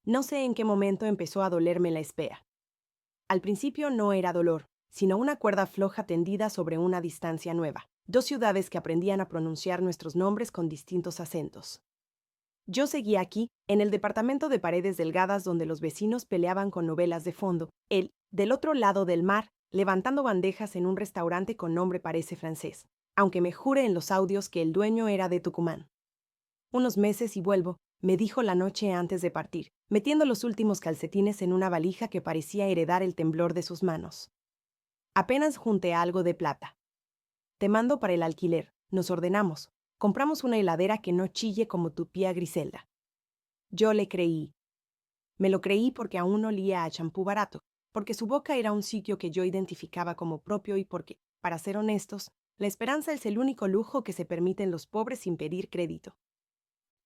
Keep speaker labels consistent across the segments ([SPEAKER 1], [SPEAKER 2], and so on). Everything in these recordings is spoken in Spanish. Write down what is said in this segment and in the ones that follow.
[SPEAKER 1] No sé en qué momento empezó a dolerme la espea. Al principio no era dolor, sino una cuerda floja tendida sobre una distancia nueva. Dos ciudades que aprendían a pronunciar nuestros nombres con distintos acentos. Yo seguía aquí, en el departamento de paredes delgadas donde los vecinos peleaban con novelas de fondo, él, del otro lado del mar, levantando bandejas en un restaurante con nombre parece francés, aunque me jure en los audios que el dueño era de Tucumán. Unos meses y vuelvo, me dijo la noche antes de partir, metiendo los últimos calcetines en una valija que parecía heredar el temblor de sus manos. Apenas junté algo de plata. Te mando para el alquiler, nos ordenamos. Compramos una heladera que no chille como tu tía Griselda. Yo le creí. Me lo creí porque aún olía a champú barato, porque su boca era un sitio que yo identificaba como propio y porque, para ser honestos, la esperanza es el único lujo que se permiten los pobres sin pedir crédito.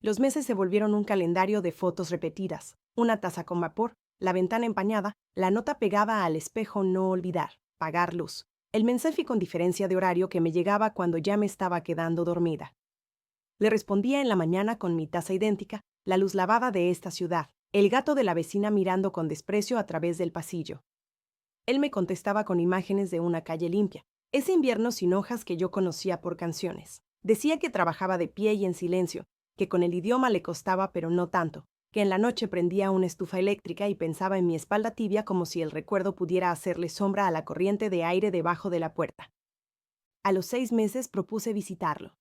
[SPEAKER 1] Los meses se volvieron un calendario de fotos repetidas, una taza con vapor, la ventana empañada, la nota pegada al espejo no olvidar, pagar luz, el mensaje con diferencia de horario que me llegaba cuando ya me estaba quedando dormida. Le respondía en la mañana con mi taza idéntica, la luz lavada de esta ciudad, el gato de la vecina mirando con desprecio a través del pasillo. Él me contestaba con imágenes de una calle limpia, ese invierno sin hojas que yo conocía por canciones. Decía que trabajaba de pie y en silencio, que con el idioma le costaba pero no tanto, que en la noche prendía una estufa eléctrica y pensaba en mi espalda tibia como si el recuerdo pudiera hacerle sombra a la corriente de aire debajo de la puerta. A los 6 meses propuse visitarlo.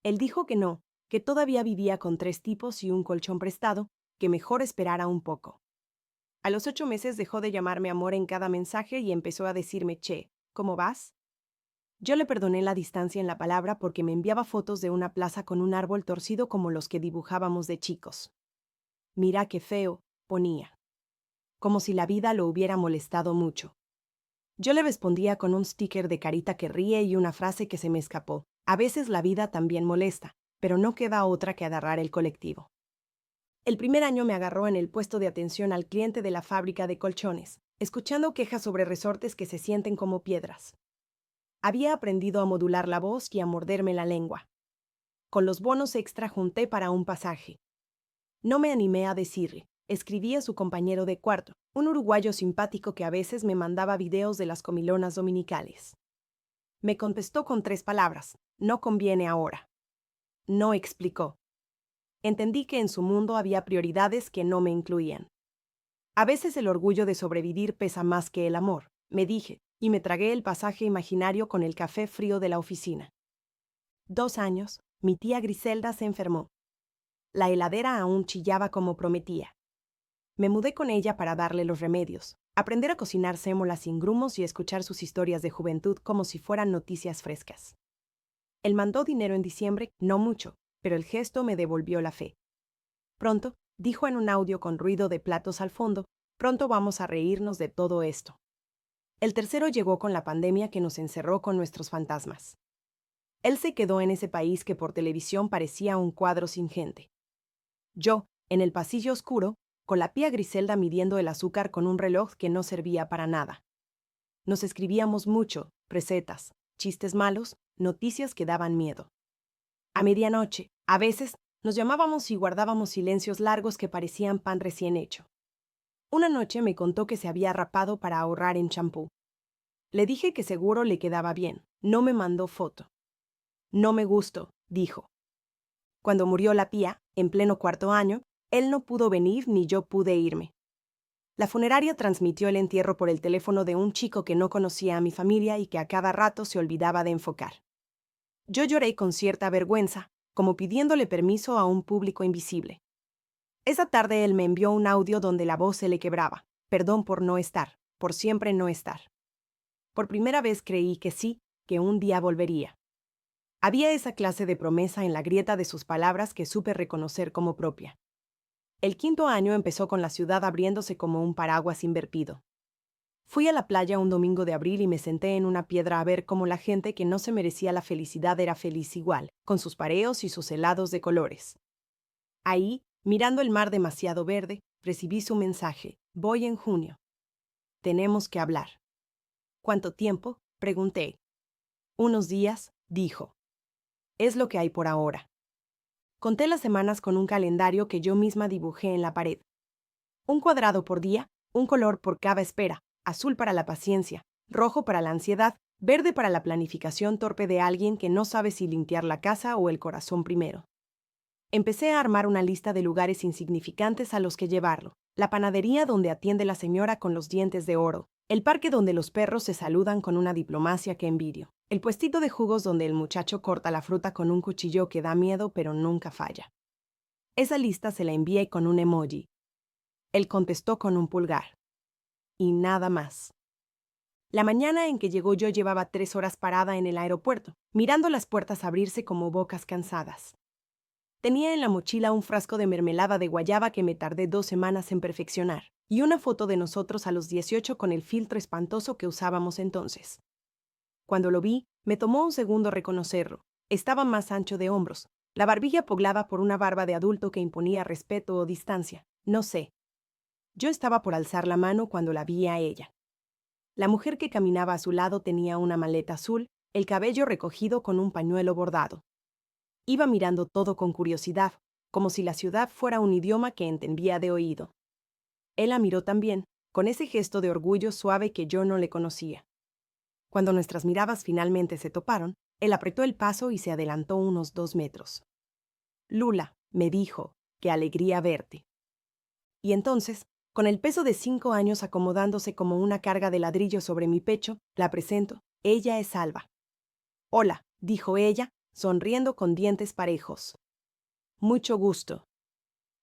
[SPEAKER 1] Él dijo que no, que todavía vivía con 3 tipos y un colchón prestado, que mejor esperara un poco. A los 8 meses dejó de llamarme amor en cada mensaje y empezó a decirme, che, ¿cómo vas? Yo le perdoné la distancia en la palabra porque me enviaba fotos de una plaza con un árbol torcido como los que dibujábamos de chicos. Mira qué feo, ponía. Como si la vida lo hubiera molestado mucho. Yo le respondía con un sticker de carita que ríe y una frase que se me escapó. A veces la vida también molesta, pero no queda otra que agarrar el colectivo. El primer año me agarró en el puesto de atención al cliente de la fábrica de colchones, escuchando quejas sobre resortes que se sienten como piedras. Había aprendido a modular la voz y a morderme la lengua. Con los bonos extra junté para un pasaje. No me animé a decirle. Escribí a su compañero de cuarto, un uruguayo simpático que a veces me mandaba videos de las comilonas dominicales. Me contestó con 3 palabras. No conviene ahora. No explicó. Entendí que en su mundo había prioridades que no me incluían. A veces el orgullo de sobrevivir pesa más que el amor, me dije, y me tragué el pasaje imaginario con el café frío de la oficina. 2 años, mi tía Griselda se enfermó. La heladera aún chillaba como prometía. Me mudé con ella para darle los remedios, aprender a cocinar sémola sin grumos y escuchar sus historias de juventud como si fueran noticias frescas. Él mandó dinero en diciembre, no mucho, pero el gesto me devolvió la fe. Pronto, dijo en un audio con ruido de platos al fondo, pronto vamos a reírnos de todo esto. El tercero llegó con la pandemia que nos encerró con nuestros fantasmas. Él se quedó en ese país que por televisión parecía un cuadro sin gente. Yo, en el pasillo oscuro, con la tía Griselda midiendo el azúcar con un reloj que no servía para nada. Nos escribíamos mucho, recetas, chistes malos, noticias que daban miedo. A medianoche, a veces, nos llamábamos y guardábamos silencios largos que parecían pan recién hecho. Una noche me contó que se había rapado para ahorrar en champú. Le dije que seguro le quedaba bien. No me mandó foto. No me gustó, dijo. Cuando murió la tía, en pleno 4º año, él no pudo venir ni yo pude irme. La funeraria transmitió el entierro por el teléfono de un chico que no conocía a mi familia y que a cada rato se olvidaba de enfocar. Yo lloré con cierta vergüenza, como pidiéndole permiso a un público invisible. Esa tarde él me envió un audio donde la voz se le quebraba. Perdón por no estar, por siempre no estar. Por primera vez creí que sí, que un día volvería. Había esa clase de promesa en la grieta de sus palabras que supe reconocer como propia. El 5º año empezó con la ciudad abriéndose como un paraguas invertido. Fui a la playa un domingo de abril y me senté en una piedra a ver cómo la gente que no se merecía la felicidad era feliz igual, con sus pareos y sus helados de colores. Ahí, mirando el mar demasiado verde, recibí su mensaje. Voy en junio. Tenemos que hablar. ¿Cuánto tiempo? Pregunté. Unos días, dijo. Es lo que hay por ahora. Conté las semanas con un calendario que yo misma dibujé en la pared. Un cuadrado por día, un color por cada espera, azul para la paciencia, rojo para la ansiedad, verde para la planificación torpe de alguien que no sabe si limpiar la casa o el corazón primero. Empecé a armar una lista de lugares insignificantes a los que llevarlo. La panadería donde atiende la señora con los dientes de oro. El parque donde los perros se saludan con una diplomacia que envidio. El puestito de jugos donde el muchacho corta la fruta con un cuchillo que da miedo pero nunca falla. Esa lista se la envié con un emoji. Él contestó con un pulgar. Y nada más. La mañana en que llegó yo llevaba 3 horas parada en el aeropuerto, mirando las puertas abrirse como bocas cansadas. Tenía en la mochila un frasco de mermelada de guayaba que me tardé 2 semanas en perfeccionar, y una foto de nosotros a los 18 con el filtro espantoso que usábamos entonces. Cuando lo vi, me tomó un segundo reconocerlo. Estaba más ancho de hombros, la barbilla poblada por una barba de adulto que imponía respeto o distancia, no sé. Yo estaba por alzar la mano cuando la vi a ella. La mujer que caminaba a su lado tenía una maleta azul, el cabello recogido con un pañuelo bordado. Iba mirando todo con curiosidad, como si la ciudad fuera un idioma que entendía de oído. Él la miró también, con ese gesto de orgullo suave que yo no le conocía. Cuando nuestras miradas finalmente se toparon, él apretó el paso y se adelantó unos 2 metros. Lula, me dijo, qué alegría verte. Y entonces, con el peso de 5 años acomodándose como una carga de ladrillo sobre mi pecho, la presento. Ella es Alba. Hola, dijo ella, sonriendo con dientes parejos. Mucho gusto.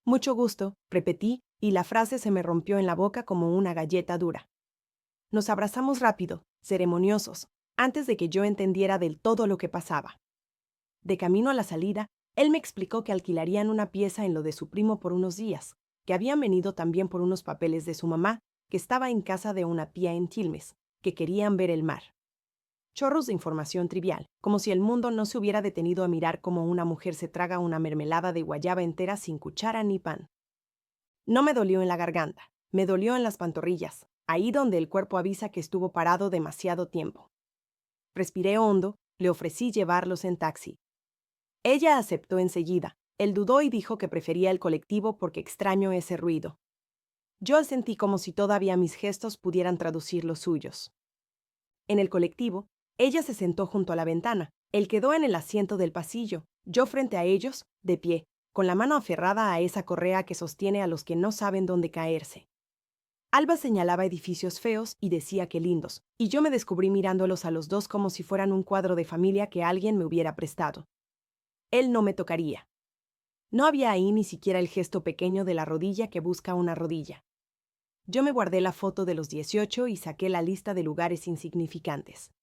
[SPEAKER 1] Mucho gusto, repetí, y la frase se me rompió en la boca como una galleta dura. Nos abrazamos rápido, ceremoniosos, antes de que yo entendiera del todo lo que pasaba. De camino a la salida, él me explicó que alquilarían una pieza en lo de su primo por unos días, que habían venido también por unos papeles de su mamá, que estaba en casa de una tía en Quilmes, que querían ver el mar. Chorros de información trivial, como si el mundo no se hubiera detenido a mirar cómo una mujer se traga una mermelada de guayaba entera sin cuchara ni pan. No me dolió en la garganta, me dolió en las pantorrillas, ahí donde el cuerpo avisa que estuvo parado demasiado tiempo. Respiré hondo, le ofrecí llevarlos en taxi. Ella aceptó enseguida. Él dudó y dijo que prefería el colectivo porque extraño ese ruido. Yo sentí como si todavía mis gestos pudieran traducir los suyos. En el colectivo, ella se sentó junto a la ventana. Él quedó en el asiento del pasillo, yo frente a ellos, de pie, con la mano aferrada a esa correa que sostiene a los que no saben dónde caerse. Alba señalaba edificios feos y decía que lindos, y yo me descubrí mirándolos a los dos como si fueran un cuadro de familia que alguien me hubiera prestado. Él no me tocaría. No había ahí ni siquiera el gesto pequeño de la rodilla que busca una rodilla. Yo me guardé la foto de los 18 y saqué la lista de lugares insignificantes.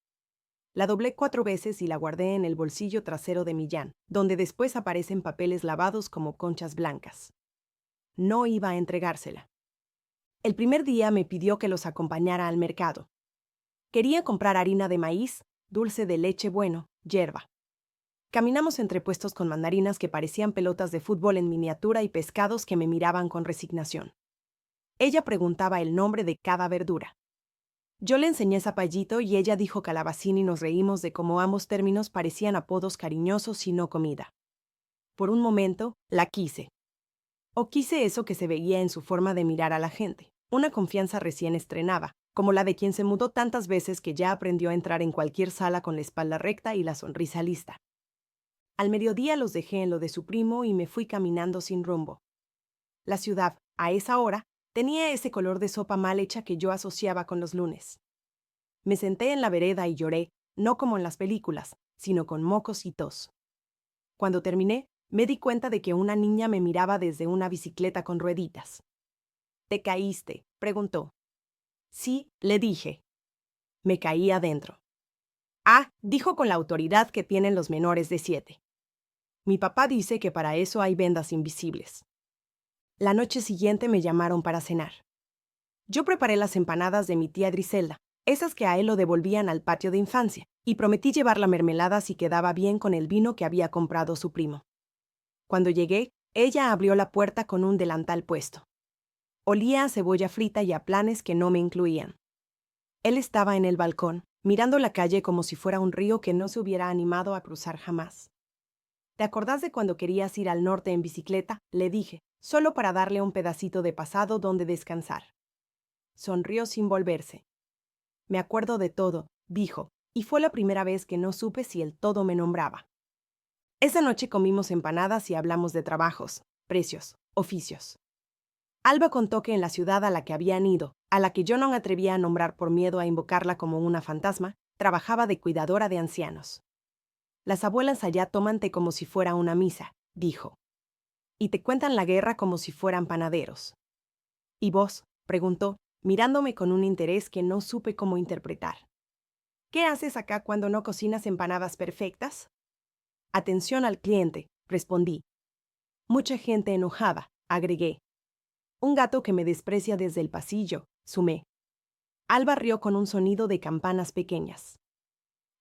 [SPEAKER 1] La doblé 4 veces y la guardé en el bolsillo trasero de mi Jan, donde después aparecen papeles lavados como conchas blancas. No iba a entregársela. El primer día me pidió que los acompañara al mercado. Quería comprar harina de maíz, dulce de leche bueno, yerba. Caminamos entre puestos con mandarinas que parecían pelotas de fútbol en miniatura y pescados que me miraban con resignación. Ella preguntaba el nombre de cada verdura. Yo le enseñé zapallito y ella dijo calabacín y nos reímos de cómo ambos términos parecían apodos cariñosos y no comida. Por un momento, la quise. O quise eso que se veía en su forma de mirar a la gente, una confianza recién estrenada, como la de quien se mudó tantas veces que ya aprendió a entrar en cualquier sala con la espalda recta y la sonrisa lista. Al mediodía los dejé en lo de su primo y me fui caminando sin rumbo. La ciudad, a esa hora, tenía ese color de sopa mal hecha que yo asociaba con los lunes. Me senté en la vereda y lloré, no como en las películas, sino con mocos y tos. Cuando terminé, me di cuenta de que una niña me miraba desde una bicicleta con rueditas. ¿Te caíste?, preguntó. Sí, le dije. Me caí adentro. Ah, dijo con la autoridad que tienen los menores de 7. Mi papá dice que para eso hay vendas invisibles. La noche siguiente me llamaron para cenar. Yo preparé las empanadas de mi tía Griselda, esas que a él lo devolvían al patio de infancia, y prometí llevar la mermelada si quedaba bien con el vino que había comprado su primo. Cuando llegué, ella abrió la puerta con un delantal puesto. Olía a cebolla frita y a planes que no me incluían. Él estaba en el balcón, mirando la calle como si fuera un río que no se hubiera animado a cruzar jamás. ¿Te acordás de cuando querías ir al norte en bicicleta? Le dije, solo para darle un pedacito de pasado donde descansar. Sonrió sin volverse. Me acuerdo de todo, dijo, y fue la primera vez que no supe si el todo me nombraba. Esa noche comimos empanadas y hablamos de trabajos, precios, oficios. Alba contó que en la ciudad a la que habían ido, a la que yo no me atrevía a nombrar por miedo a invocarla como una fantasma, trabajaba de cuidadora de ancianos. Las abuelas allá toman té como si fuera una misa, dijo. Y te cuentan la guerra como si fueran panaderos. ¿Y vos? Preguntó, mirándome con un interés que no supe cómo interpretar. ¿Qué haces acá cuando no cocinas empanadas perfectas? Atención al cliente, respondí. Mucha gente enojada, agregué. Un gato que me desprecia desde el pasillo, sumé. Alba rió con un sonido de campanas pequeñas.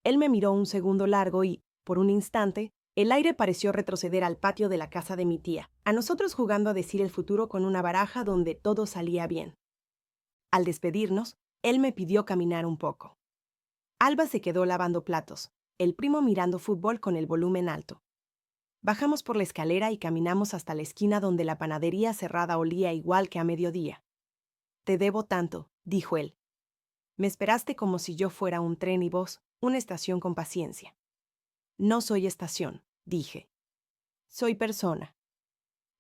[SPEAKER 1] Él me miró un segundo largo y, por un instante, el aire pareció retroceder al patio de la casa de mi tía, a nosotros jugando a decir el futuro con una baraja donde todo salía bien. Al despedirnos, él me pidió caminar un poco. Alba se quedó lavando platos, el primo mirando fútbol con el volumen alto. Bajamos por la escalera y caminamos hasta la esquina donde la panadería cerrada olía igual que a mediodía. Te debo tanto, dijo él. Me esperaste como si yo fuera un tren y vos, una estación con paciencia. No soy estación, dije. Soy persona.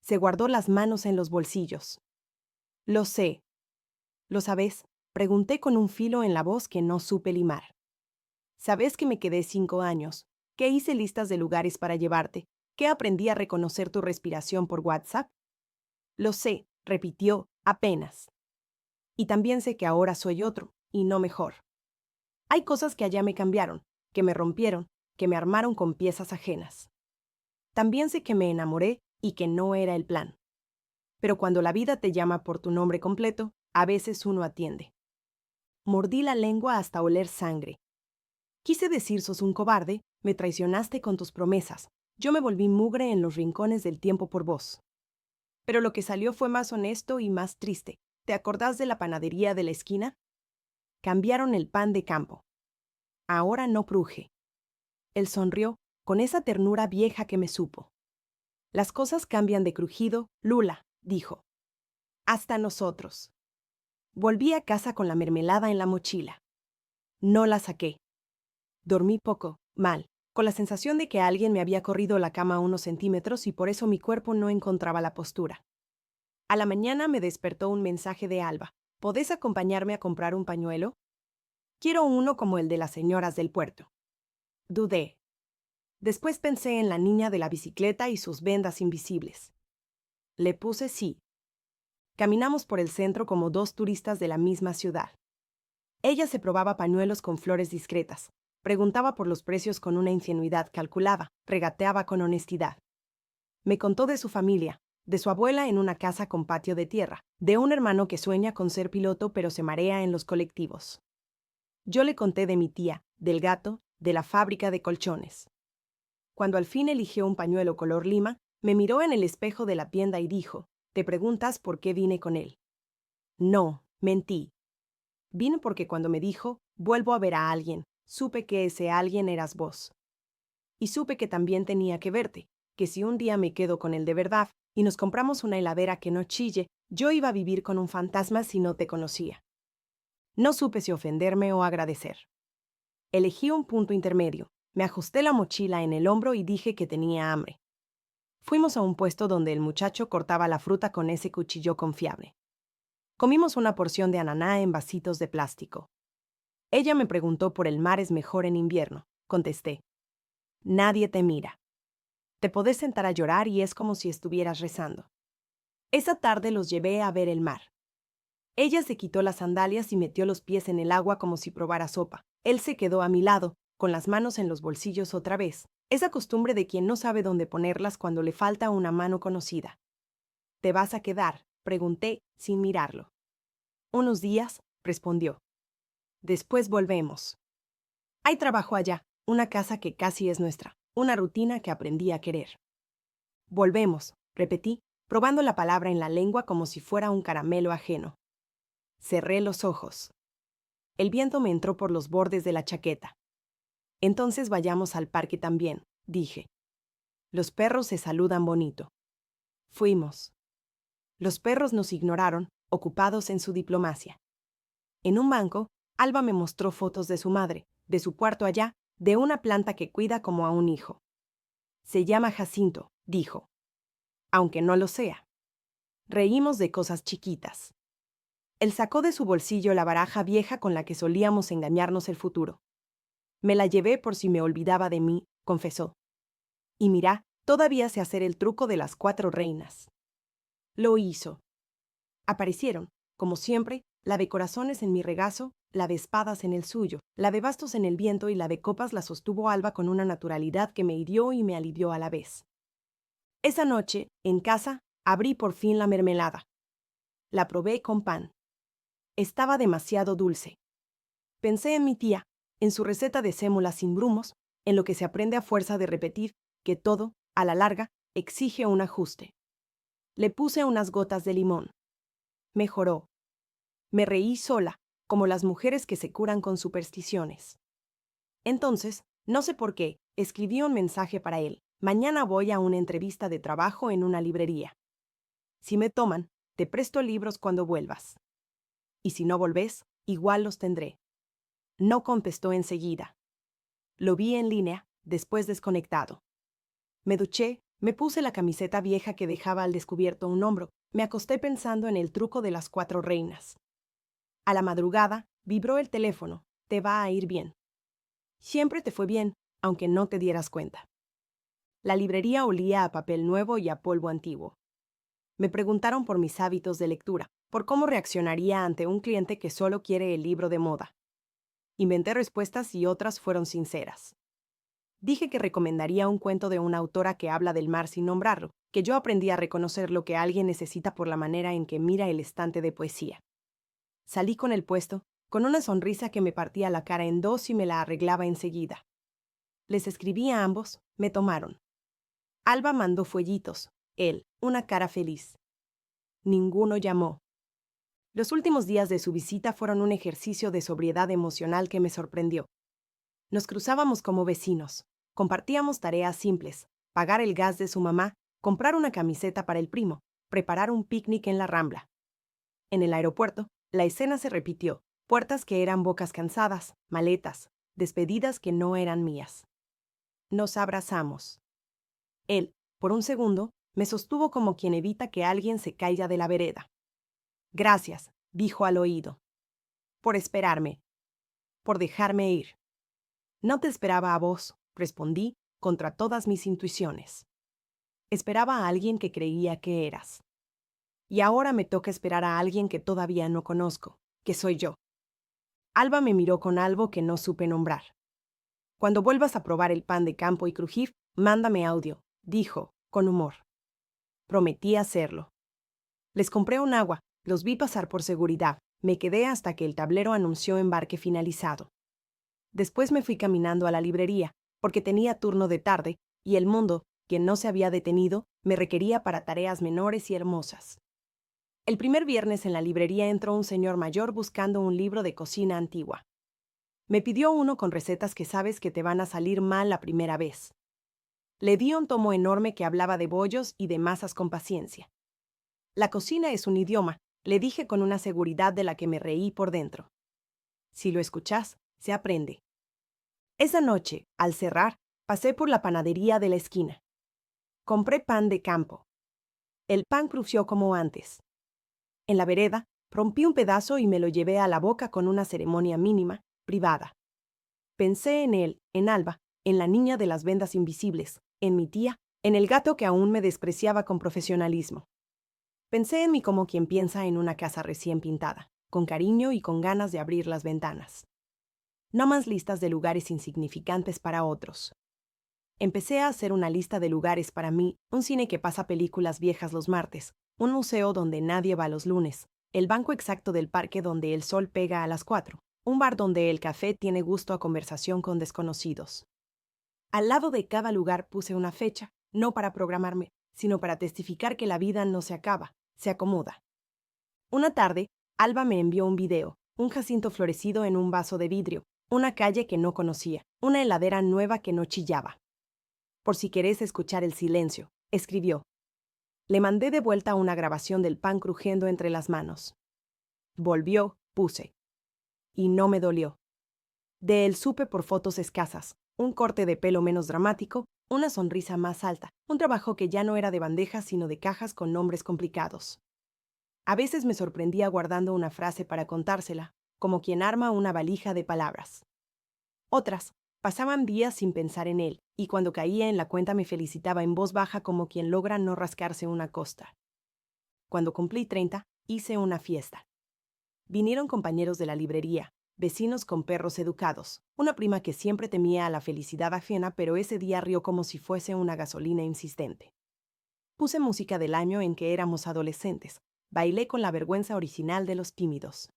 [SPEAKER 1] Se guardó las manos en los bolsillos. Lo sé. ¿Lo sabés? Pregunté con un filo en la voz que no supe limar. ¿Sabés que me quedé 5 años? ¿Que hice listas de lugares para llevarte? ¿Que aprendí a reconocer tu respiración por WhatsApp? Lo sé, repitió, apenas. Y también sé que ahora soy otro, y no mejor. Hay cosas que allá me cambiaron, que me rompieron, que me armaron con piezas ajenas. También sé que me enamoré y que no era el plan. Pero cuando la vida te llama por tu nombre completo, a veces uno atiende. Mordí la lengua hasta oler sangre. Quise decir sos un cobarde, me traicionaste con tus promesas. Yo me volví mugre en los rincones del tiempo por vos. Pero lo que salió fue más honesto y más triste. ¿Te acordás de la panadería de la esquina? Cambiaron el pan de campo. Ahora no cruje. Él sonrió con esa ternura vieja que me supo. Las cosas cambian de crujido, Lula, dijo. Hasta nosotros. Volví a casa con la mermelada en la mochila. No la saqué. Dormí poco, mal, con la sensación de que alguien me había corrido la cama unos centímetros y por eso mi cuerpo no encontraba la postura. A la mañana me despertó un mensaje de Alba. ¿Podés acompañarme a comprar un pañuelo? Quiero uno como el de las señoras del puerto. Dudé. Después pensé en la niña de la bicicleta y sus vendas invisibles. Le puse sí. Caminamos por el centro como dos turistas de la misma ciudad. Ella se probaba pañuelos con flores discretas, preguntaba por los precios con una ingenuidad calculada, regateaba con honestidad. Me contó de su familia, de su abuela en una casa con patio de tierra, de un hermano que sueña con ser piloto pero se marea en los colectivos. Yo le conté de mi tía, del gato, de la fábrica de colchones. Cuando al fin eligió un pañuelo color lima, me miró en el espejo de la tienda y dijo, ¿te preguntas por qué vine con él? No, mentí. Vine porque cuando me dijo, vuelvo a ver a alguien, supe que ese alguien eras vos. Y supe que también tenía que verte, que si un día me quedo con él de verdad y nos compramos una heladera que no chille, yo iba a vivir con un fantasma si no te conocía. No supe si ofenderme o agradecer. Elegí un punto intermedio, me ajusté la mochila en el hombro y dije que tenía hambre. Fuimos a un puesto donde el muchacho cortaba la fruta con ese cuchillo confiable. Comimos una porción de ananá en vasitos de plástico. Ella me preguntó por el mar es mejor en invierno. Contesté. Nadie te mira. Te podés sentar a llorar y es como si estuvieras rezando. Esa tarde los llevé a ver el mar. Ella se quitó las sandalias y metió los pies en el agua como si probara sopa. Él se quedó a mi lado, con las manos en los bolsillos otra vez. Esa costumbre de quien no sabe dónde ponerlas cuando le falta una mano conocida. ¿Te vas a quedar?, pregunté, sin mirarlo. Unos días, respondió. Después volvemos. Hay trabajo allá, una casa que casi es nuestra, una rutina que aprendí a querer. Volvemos, repetí, probando la palabra en la lengua como si fuera un caramelo ajeno. Cerré los ojos. El viento me entró por los bordes de la chaqueta. Entonces vayamos al parque también, dije. Los perros se saludan bonito. Fuimos. Los perros nos ignoraron, ocupados en su diplomacia. En un banco, Alba me mostró fotos de su madre, de su cuarto allá, de una planta que cuida como a un hijo. Se llama Jacinto, dijo. Aunque no lo sea. Reímos de cosas chiquitas. Él sacó de su bolsillo la baraja vieja con la que solíamos engañarnos el futuro. Me la llevé por si me olvidaba de mí, confesó. Y mira, todavía sé hacer el truco de las 4 reinas. Lo hizo. Aparecieron, como siempre, la de corazones en mi regazo, la de espadas en el suyo, la de bastos en el viento y la de copas la sostuvo Alba con una naturalidad que me hirió y me alivió a la vez. Esa noche, en casa, abrí por fin la mermelada. La probé con pan. Estaba demasiado dulce. Pensé en mi tía, en su receta de sémola sin grumos, en lo que se aprende a fuerza de repetir, que todo, a la larga, exige un ajuste. Le puse unas gotas de limón. Mejoró. Me reí sola, como las mujeres que se curan con supersticiones. Entonces, no sé por qué, escribí un mensaje para él. Mañana voy a una entrevista de trabajo en una librería. Si me toman, te presto libros cuando vuelvas. Y si no volvés, igual los tendré. No contestó enseguida. Lo vi en línea, después desconectado. Me duché, me puse la camiseta vieja que dejaba al descubierto un hombro, me acosté pensando en el truco de las 4 reinas. A la madrugada, vibró el teléfono. Te va a ir bien. Siempre te fue bien, aunque no te dieras cuenta. La librería olía a papel nuevo y a polvo antiguo. Me preguntaron por mis hábitos de lectura, por cómo reaccionaría ante un cliente que solo quiere el libro de moda. Inventé respuestas y otras fueron sinceras. Dije que recomendaría un cuento de una autora que habla del mar sin nombrarlo, que yo aprendí a reconocer lo que alguien necesita por la manera en que mira el estante de poesía. Salí con el puesto, con una sonrisa que me partía la cara en dos y me la arreglaba enseguida. Les escribí a ambos, me tomaron. Alba mandó fueguitos, él, una cara feliz. Ninguno llamó. Los últimos días de su visita fueron un ejercicio de sobriedad emocional que me sorprendió. Nos cruzábamos como vecinos, compartíamos tareas simples, pagar el gas de su mamá, comprar una camiseta para el primo, preparar un picnic en la Rambla. En el aeropuerto, la escena se repitió, puertas que eran bocas cansadas, maletas, despedidas que no eran mías. Nos abrazamos. Él, por un segundo, me sostuvo como quien evita que alguien se caiga de la vereda. Gracias, dijo al oído. Por esperarme. Por dejarme ir. No te esperaba a vos, respondí, contra todas mis intuiciones. Esperaba a alguien que creía que eras. Y ahora me toca esperar a alguien que todavía no conozco, que soy yo. Alba me miró con algo que no supe nombrar. Cuando vuelvas a probar el pan de campo y crujir, mándame audio, dijo, con humor. Prometí hacerlo. Les compré un agua, los vi pasar por seguridad, me quedé hasta que el tablero anunció embarque finalizado. Después me fui caminando a la librería, porque tenía turno de tarde, y el mundo, que no se había detenido, me requería para tareas menores y hermosas. El primer viernes en la librería entró un señor mayor buscando un libro de cocina antigua. Me pidió uno con recetas que sabes que te van a salir mal la primera vez. Le di un tomo enorme que hablaba de bollos y de masas con paciencia. La cocina es un idioma, le dije con una seguridad de la que me reí por dentro. Si lo escuchás, se aprende. Esa noche, al cerrar, pasé por la panadería de la esquina. Compré pan de campo. El pan crujió como antes. En la vereda, rompí un pedazo y me lo llevé a la boca con una ceremonia mínima, privada. Pensé en él, en Alba, en la niña de las vendas invisibles, en mi tía, en el gato que aún me despreciaba con profesionalismo. Pensé en mí como quien piensa en una casa recién pintada, con cariño y con ganas de abrir las ventanas. No más listas de lugares insignificantes para otros. Empecé a hacer una lista de lugares para mí, un cine que pasa películas viejas los martes, un museo donde nadie va los lunes, el banco exacto del parque donde el sol pega a las 4, un bar donde el café tiene gusto a conversación con desconocidos. Al lado de cada lugar puse una fecha, no para programarme, sino para testificar que la vida no se acaba, se acomoda. Una tarde, Alba me envió un video, un jacinto florecido en un vaso de vidrio, una calle que no conocía, una heladera nueva que no chillaba. por si querés escuchar el silencio, escribió. Le mandé de vuelta una grabación del pan crujiendo entre las manos. Volvió, puse. Y no me dolió. De él supe por fotos escasas, un corte de pelo menos dramático, una sonrisa más alta, un trabajo que ya no era de bandejas sino de cajas con nombres complicados. A veces me sorprendía guardando una frase para contársela, como quien arma una valija de palabras. Otras, pasaban días sin pensar en él, y cuando caía en la cuenta me felicitaba en voz baja como quien logra no rascarse una costa. Cuando cumplí 30, hice una fiesta. Vinieron compañeros de la librería, vecinos con perros educados, una prima que siempre temía a la felicidad ajena, pero ese día rió como si fuese una gasolina insistente. Puse música del año en que éramos adolescentes, bailé con la vergüenza original de los tímidos.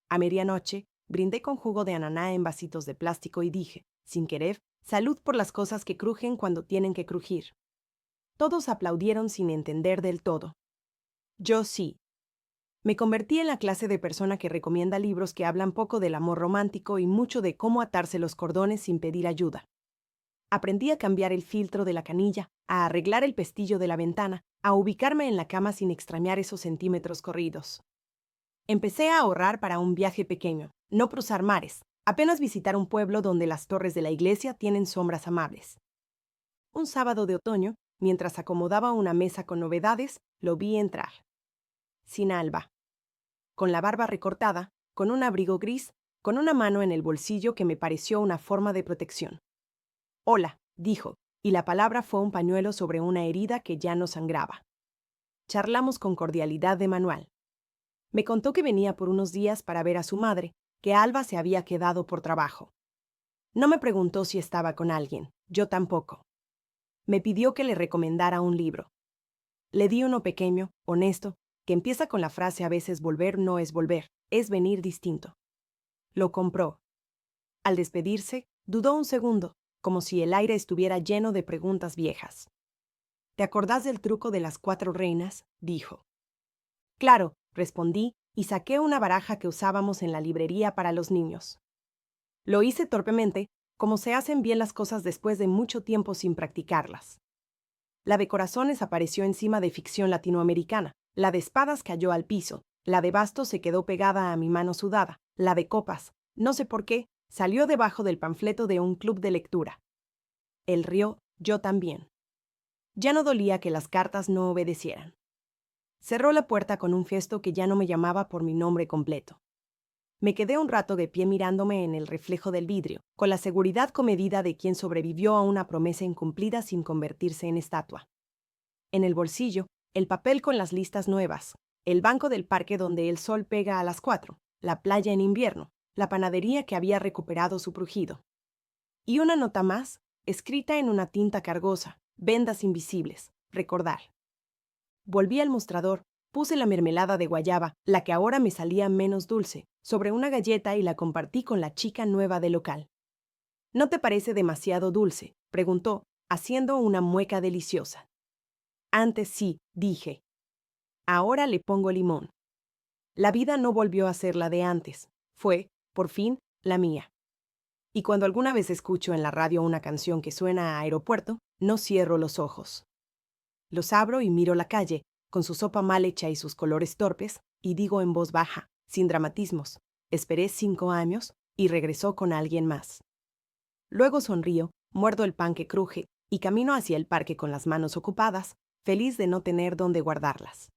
[SPEAKER 1] A medianoche, brindé con jugo de ananá en vasitos de plástico y dije, sin querer, salud por las cosas que crujen cuando tienen que crujir. Todos aplaudieron sin entender del todo. Yo sí. Me convertí en la clase de persona que recomienda libros que hablan poco del amor romántico y mucho de cómo atarse los cordones sin pedir ayuda. Aprendí a cambiar el filtro de la canilla, a arreglar el pestillo de la ventana, a ubicarme en la cama sin extrañar esos centímetros corridos. Empecé a ahorrar para un viaje pequeño, no cruzar mares, apenas visitar un pueblo donde las torres de la iglesia tienen sombras amables. Un sábado de otoño, mientras acomodaba una mesa con novedades, lo vi entrar. Sin Alba. Con la barba recortada, con un abrigo gris, con una mano en el bolsillo que me pareció una forma de protección. Hola, dijo, y la palabra fue un pañuelo sobre una herida que ya no sangraba. Charlamos con cordialidad de manual. Me contó que venía por unos días para ver a su madre, que Alba se había quedado por trabajo. No me preguntó si estaba con alguien, yo tampoco. Me pidió que le recomendara un libro. Le di uno pequeño, honesto, que empieza con la frase a veces volver no es volver, es venir distinto. Lo compró. Al despedirse, dudó un segundo, como si el aire estuviera lleno de preguntas viejas. ¿Te acordás del truco de las 4 reinas?, dijo. Claro, respondí, y saqué una baraja que usábamos en la librería para los niños. Lo hice torpemente, como se hacen bien las cosas después de mucho tiempo sin practicarlas. La de corazones apareció encima de ficción latinoamericana, la de espadas cayó al piso, la de bastos se quedó pegada a mi mano sudada, la de copas, no sé por qué, salió debajo del panfleto de un club de lectura. Él rió, yo también. Ya no dolía que las cartas no obedecieran. Cerró la puerta con un gesto que ya no me llamaba por mi nombre completo. Me quedé un rato de pie mirándome en el reflejo del vidrio, con la seguridad comedida de quien sobrevivió a una promesa incumplida sin convertirse en estatua. En el bolsillo, el papel con las listas nuevas, el banco del parque donde el sol pega a las 4, la playa en invierno, la panadería que había recuperado su crujido. Y una nota más, escrita en una tinta cargosa, vendas invisibles, recordar. Volví al mostrador, puse la mermelada de guayaba, la que ahora me salía menos dulce, sobre una galleta y la compartí con la chica nueva del local. ¿No te parece demasiado dulce?, preguntó, haciendo una mueca deliciosa. Antes sí, dije. Ahora le pongo limón. La vida no volvió a ser la de antes. Fue, por fin, la mía. Y cuando alguna vez escucho en la radio una canción que suena a aeropuerto, no cierro los ojos. Los abro y miro la calle, con su sopa mal hecha y sus colores torpes, y digo en voz baja, sin dramatismos, esperé 5 años y regresó con alguien más. Luego sonrío, muerdo el pan que cruje y camino hacia el parque con las manos ocupadas, feliz de no tener dónde guardarlas.